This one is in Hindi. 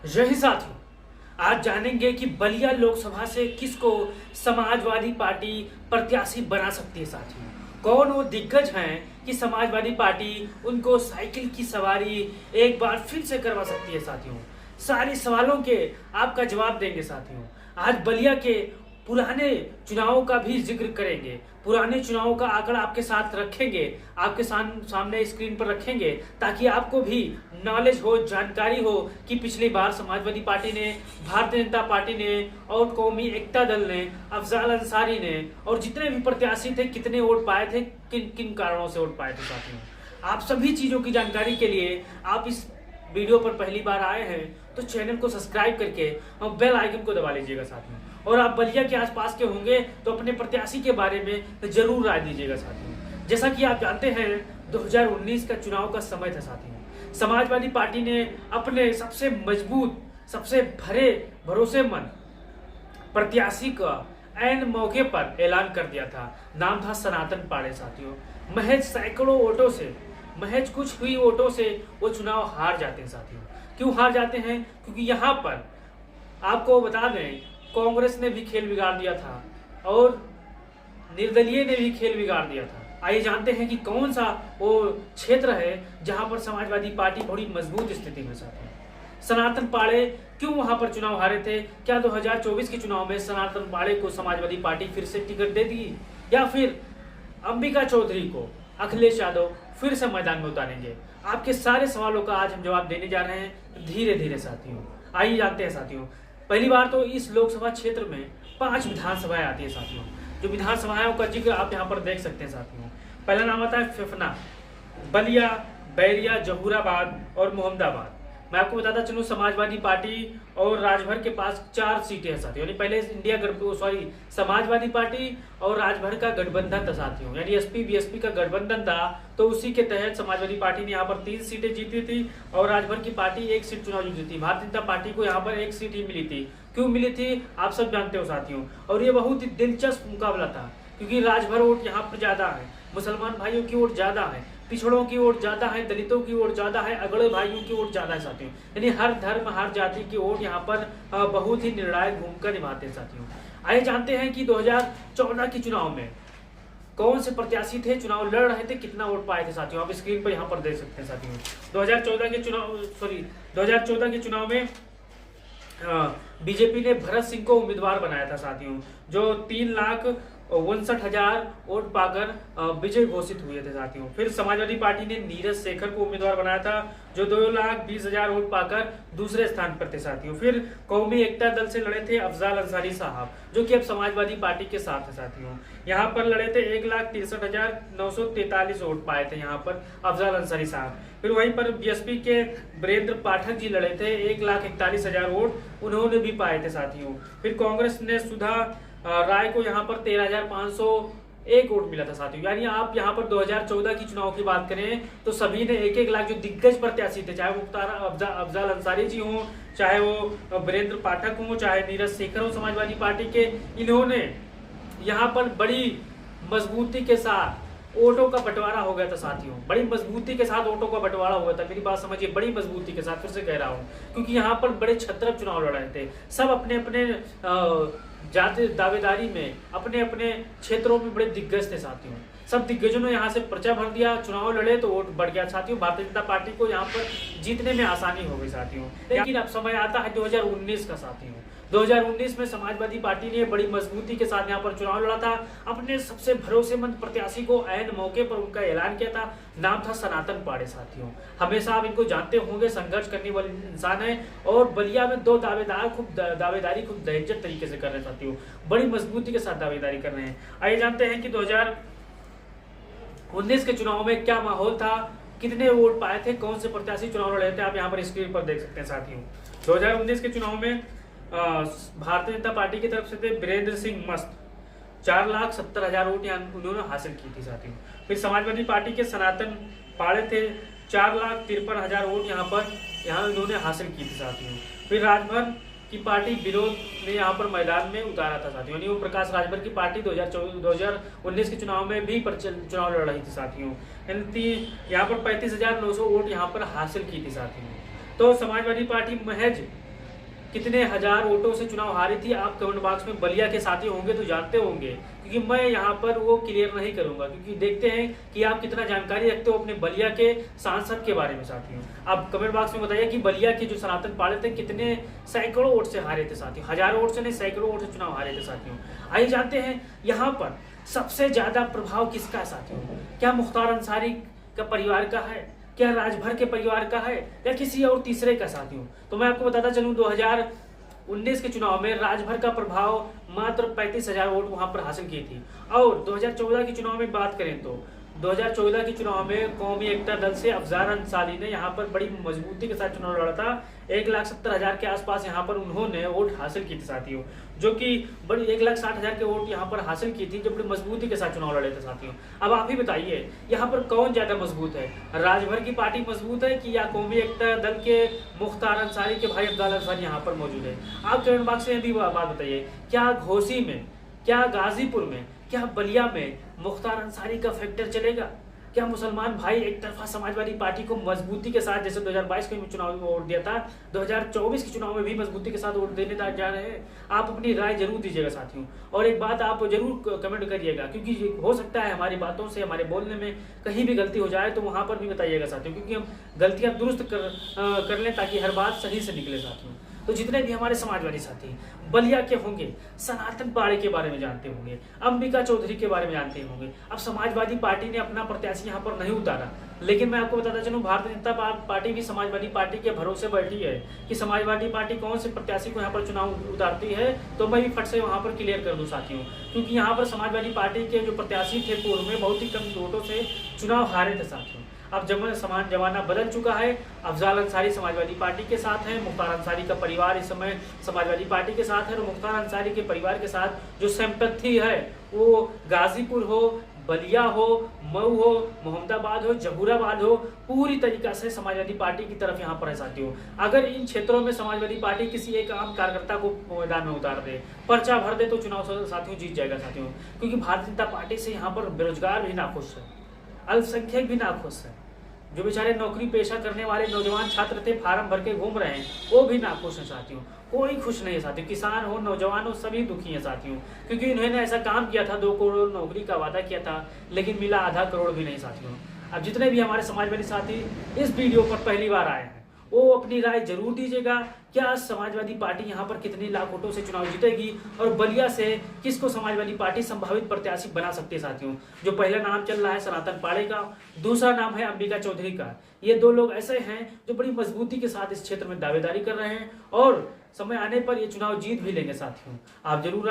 यही साथियों, आज जानेंगे कि बलिया लोकसभा से किसको समाजवादी पार्टी प्रत्याशी बना सकती है। साथियों, कौन वो दिग्गज हैं कि समाजवादी पार्टी उनको साइकिल की सवारी एक बार फिर से करवा सकती है। साथियों, सारे सवालों के आपका जवाब देंगे। साथियों, आज बलिया के पुराने चुनावों का भी जिक्र करेंगे, पुराने चुनावों का आंकड़ा आपके साथ रखेंगे, आपके सामने स्क्रीन पर रखेंगे, ताकि आपको भी नॉलेज हो, जानकारी हो कि पिछली बार समाजवादी पार्टी ने, भारतीय जनता पार्टी ने और कौमी एकता दल ने, अफजाल अंसारी ने और जितने भी प्रत्याशी थे कितने वोट पाए थे, किन किन कारणों से वोट पाए थे। साथियों, आप सभी चीजों की जानकारी के लिए आप इस वीडियो पर पहली बार आए हैं तो चैनल को सब्सक्राइब करके और बेल आइकन को दबा लीजिएगा। साथियों, और आप बलिया के आसपास के होंगे तो अपने प्रत्याशी के बारे में जरूर राय दीजिएगा। साथियों, जैसा कि आप जानते हैं 2019 का चुनाव का समय था। साथियों, समाजवादी पार्टी ने अपने सबसे मजबूत, सबसे भरोसेमंद प्रत्याशी का ऐन मौके पर ऐलान कर दिया था। नाम था सनातन पाड़े। साथियों, महज सैकड़ों वोटों से, महज कुछ हुई वोटों से वो चुनाव हार जाते हैं। साथियों, क्यों हार जाते हैं? क्योंकि यहाँ पर आपको बता दें, कांग्रेस ने भी खेल बिगाड़ दिया था और निर्दलीय ने भी खेल बिगाड़ दिया था। आइए जानते हैं कि कौन सा वो क्षेत्र है जहां पर समाजवादी पार्टी बड़ी मजबूत स्थिति में। साथियों, सनातन पाड़े क्यों वहां पर चुनाव हारे थे? क्या 2024 के चुनाव में सनातन पाड़े को समाजवादी पार्टी फिर से टिकट दे दी, या फिर अंबिका चौधरी को अखिलेश यादव फिर से मैदान में उतारेंगे? आपके सारे सवालों का आज हम जवाब देने जा रहे हैं धीरे धीरे। साथियों, आइए जानते हैं। साथियों, पहली बार तो इस लोकसभा क्षेत्र में 5 विधानसभाएं आती है। साथियों, जो विधानसभाओं का जिक्र आप यहाँ पर देख सकते हैं। साथियों, पहला नाम आता है फेफना, बलिया, बैरिया, जहूराबाद और मोहम्मदाबाद। मैं आपको बताता चलूं, समाजवादी पार्टी और राजभर के पास 4 सीटें हैं। साथियों, यानी पहले समाजवादी पार्टी और राजभर का गठबंधन था। साथियों, यानी एसपी बीएसपी का गठबंधन था, तो उसी के तहत समाजवादी पार्टी ने यहाँ पर 3 सीटें जीती थी और राजभर की पार्टी 1 सीट चुनाव जीती थी। भारतीय जनता पार्टी को यहाँ पर 1 सीट ही मिली थी। क्यों मिली थी आप सब जानते हो। साथियों, और ये बहुत ही दिलचस्प मुकाबला था, क्योंकि राजभर वोट यहाँ पर ज्यादा है, मुसलमान भाइयों की वोट ज्यादा है, पिछड़ों की वोट ज्यादा है, दलितों की वोट ज्यादा है, अगड़े भाइयों की वोट ज्यादा है। साथियों, यानी हर धर्म, हर जाति की वोट यहाँ पर बहुत ही निर्णायक भूमिका निभाते हैं। साथियों, आइए जानते हैं कि 2014 के चुनाव में कौन से प्रत्याशी थे, चुनाव लड़ रहे थे, कितना वोट पाए थे। साथियों, आप स्क्रीन पर यहाँ पर देख सकते हैं। साथियों, 2014 के चुनाव में बीजेपी ने भरत सिंह को उम्मीदवार बनाया था। साथियों, जो 3,59,000 वोट पाकर विजय घोषित हुए थे। साथियों, फिर समाजवादी पार्टी ने नीरज शेखर को उम्मीदवार बनाया था, जो 2,20,000 वोट पाकर दूसरे स्थान पर थे। साथियों, फिर कौमी एकता दल से लड़े थे अफजाल अंसारी साहब, जो कि अब समाजवादी पार्टी के साथ है। साथियों, यहाँ पर लड़े थे 1,63,943 वोट पाए थे यहाँ पर अफजाल अंसारी साहब। फिर वहीं पर बीएसपी के वीरेंद्र पाठक जी लड़े थे, 1,41,000 वोट उन्होंने भी पाए थे। साथियों, फिर कांग्रेस ने सुधा राय को यहाँ पर 13,501 वोट मिला था। साथियों, यानी आप यहाँ पर 2014 की चुनाव की बात करें तो सभी ने 1-1 लाख जो दिग्गज प्रत्याशी थे, चाहे वो अफजाल अंसारी जी हों, चाहे वो वीरेंद्र पाठक हों, चाहे नीरज शेखर हो समाजवादी पार्टी के, इन्होंने यहाँ पर बड़ी मजबूती के साथ वोटों का बंटवारा हो गया था। साथियों, बड़ी मजबूती के साथ वोटों का बंटवारा हो गया था। मेरी बात समझिए, बड़ी मजबूती के साथ, फिर से कह रहा हूँ, क्योंकि यहाँ पर बड़े छत्रप चुनाव लड़ रहे थे। सब अपने अपने जाति दावेदारी में अपने अपने क्षेत्रों में बड़े दिग्गज थे। साथियों, सब दिग्गजों ने यहाँ से पर्चा भर दिया, चुनाव लड़े तो वोट बढ़ गया। साथियों, भारतीय जनता पार्टी को यहाँ पर जीतने में आसानी हो गई। साथियों, लेकिन अब समय आता है 2019 का। साथियों, 2019 में समाजवादी पार्टी ने बड़ी मजबूती के साथ यहाँ पर चुनाव लड़ा था, अपने सबसे भरोसेमंद प्रत्याशी को ऐन मौके पर उनका ऐलान किया था। नाम था सनातन पाड़े। साथियों, हमेशा आप इनको जानते होंगे, संघर्ष करने वाले इंसान है और बलिया में 2 दावेदार दावेदारी खूब दहशत तरीके से कर रहे हैं। साथियों, बड़ी मजबूती के साथ दावेदारी कर रहे हैं। आइए जानते हैं कि 2019 के चुनाव में क्या माहौल था, कितने वोट पाए थे, कौन से प्रत्याशी चुनाव लड़ रहे थे, आप यहाँ पर स्क्रीन पर देख सकते हैं। साथियों, 2019 के चुनाव में भारतीय जनता पार्टी की तरफ से थे वीरेंद्र सिंह मस्त, 4,70,000 वोट उन्होंने हासिल की थी। साथियों, फिर समाजवादी पार्टी के सनातन पाड़े थे, 4,53,000 वोट यहाँ उन्होंने हासिल की थी। साथियों, फिर राजभर की पार्टी विरोध ने यहाँ पर मैदान में उतारा था। साथियों, यानी वो प्रकाश राजभर की पार्टी 2019 के चुनाव में भी चुनाव लड़ रही थी। साथियों, यहाँ पर 35,900 वोट यहाँ पर हासिल की थी। साथियों, तो समाजवादी पार्टी महज कितने हजार वोटों से चुनाव हारी थी, आप कमेंट बॉक्स में बलिया के साथी होंगे तो जानते होंगे, क्योंकि मैं यहाँ पर वो क्लियर नहीं करूंगा, क्योंकि देखते हैं कि आप कितना जानकारी रखते हो अपने बलिया के सांसद के बारे में साथियों। आप कमेंट बॉक्स में बताइए कि बलिया के जो सनातन पाड़े थे कितने सैकड़ों वोट से हारे थे साथियों, हजारों वोट से नहीं सैकड़ों वोट से चुनाव हारे थे साथियों। आइए जानते हैं यहाँ पर सबसे ज्यादा प्रभाव किसका है साथियों। क्या मुख्तार अंसारी का परिवार का है, क्या राजभर के परिवार का है, या किसी और तीसरे का साथियों। तो मैं आपको बताता चलूं 2019 के चुनाव में राजभर का प्रभाव मात्र 35,000 वोट वहां पर हासिल की थी। और 2014 के चुनाव में बात करें तो 2014 के चुनाव में कौमी एकता दल से अफजार अंसारी ने यहाँ पर बड़ी मजबूती के साथ चुनाव लड़ा था। 1,70,000 के आसपास यहाँ पर उन्होंने वोट हासिल की थी साथियों, जो कि बड़ी 1,60,000 के वोट यहाँ पर हासिल की थी, जो बड़ी मजबूती के साथ चुनाव लड़े थे साथियों। अब आप ही बताइए यहाँ पर कौन ज्यादा मजबूत है, राजभर की पार्टी मजबूत है कि या कौमी एकता दल के मुख्तार अंसारी के भाई अफजाल अंसारी यहाँ पर मौजूद है। आप कमेंट बॉक्स में भी बात बताइए, क्या घोसी में, क्या गाजीपुर में, क्या बलिया में मुख्तार अंसारी का फैक्टर चलेगा। क्या मुसलमान भाई एक तरफा समाजवादी पार्टी को मजबूती के साथ, जैसे 2022 के चुनाव में वोट दिया था, 2024 के चुनाव में भी मजबूती के साथ वोट देने जा रहे हैं। आप अपनी राय जरूर दीजिएगा साथियों, और एक बात आप जरूर कमेंट करिएगा, क्योंकि हो सकता है हमारी बातों से, हमारे बोलने में कहीं भी गलती हो जाए तो वहां पर भी बताइएगा साथियों, क्योंकि हम गलतियां दुरुस्त कर लें ताकि हर बात सही से निकले साथियों। तो जितने भी हमारे समाजवादी साथी बलिया के होंगे, सनातन पाड़े के बारे में जानते होंगे, अंबिका चौधरी के बारे में जानते होंगे। अब समाजवादी पार्टी ने अपना प्रत्याशी यहाँ पर नहीं उतारा, लेकिन मैं आपको बताता चलूं भारतीय जनता पार्टी भी समाजवादी पार्टी के भरोसे बैठी है कि समाजवादी पार्टी कौन से प्रत्याशी को यहाँ पर चुनाव उतारती है। तो मैं भी फट से वहां पर क्लियर कर दूं साथियों, क्योंकि यहाँ पर समाजवादी पार्टी के जो प्रत्याशी थे पूर्व में बहुत ही कम वोटों से चुनाव हारे थे साथियों। अब जमाना बदल चुका है, अफजाल अंसारी समाजवादी पार्टी के साथ है, मुख्तार अंसारी का परिवार इस समय समाजवादी पार्टी के साथ है, और मुख्तार अंसारी के परिवार के साथ जो सिंपैथी है वो गाजीपुर हो, बलिया हो, मऊ हो, मोहम्मदाबाद हो, जहूराबाद हो, पूरी तरीका से समाजवादी पार्टी की तरफ यहाँ पर है साथियों। अगर इन क्षेत्रों में समाजवादी पार्टी किसी एक आम कार्यकर्ता को मैदान में उतार दे, पर्चा भर दे, तो चुनाव साथियों जीत जाएगा साथियों, क्योंकि भारतीय जनता पार्टी से यहाँ पर बेरोजगार भी नाखुश है, अल्पसंख्यक भी नाखुश है, जो बेचारे नौकरी पेशा करने वाले नौजवान छात्र थे फार्म भर के घूम रहे हैं वो भी नाखुश हैं साथियों। कोई खुश नहीं है साथियों, किसान हो, नौजवान हो, सभी दुखी हैं साथियों, क्योंकि इन्होंने ऐसा काम किया था, 2 करोड़ नौकरी का वादा किया था, लेकिन मिला आधा करोड़ भी नहीं साथियों। अब जितने भी हमारे समाजवादी साथी इस वीडियो पर पहली बार आए हैं वो अपनी राय जरूर दीजिएगा, क्या समाजवादी पार्टी यहाँ पर कितने लाख वोटों से चुनाव जीतेगी, और बलिया से किसको समाजवादी पार्टी संभावित प्रत्याशी बना सकती है साथियों। जो पहला नाम चल रहा है सनातन पाड़े का, दूसरा नाम है अंबिका चौधरी का। ये 2 लोग ऐसे हैं जो बड़ी मजबूती के साथ इस क्षेत्र में दावेदारी कर रहे हैं, और समय आने पर ये चुनाव जीत भी लेंगे साथियों। आप जरूर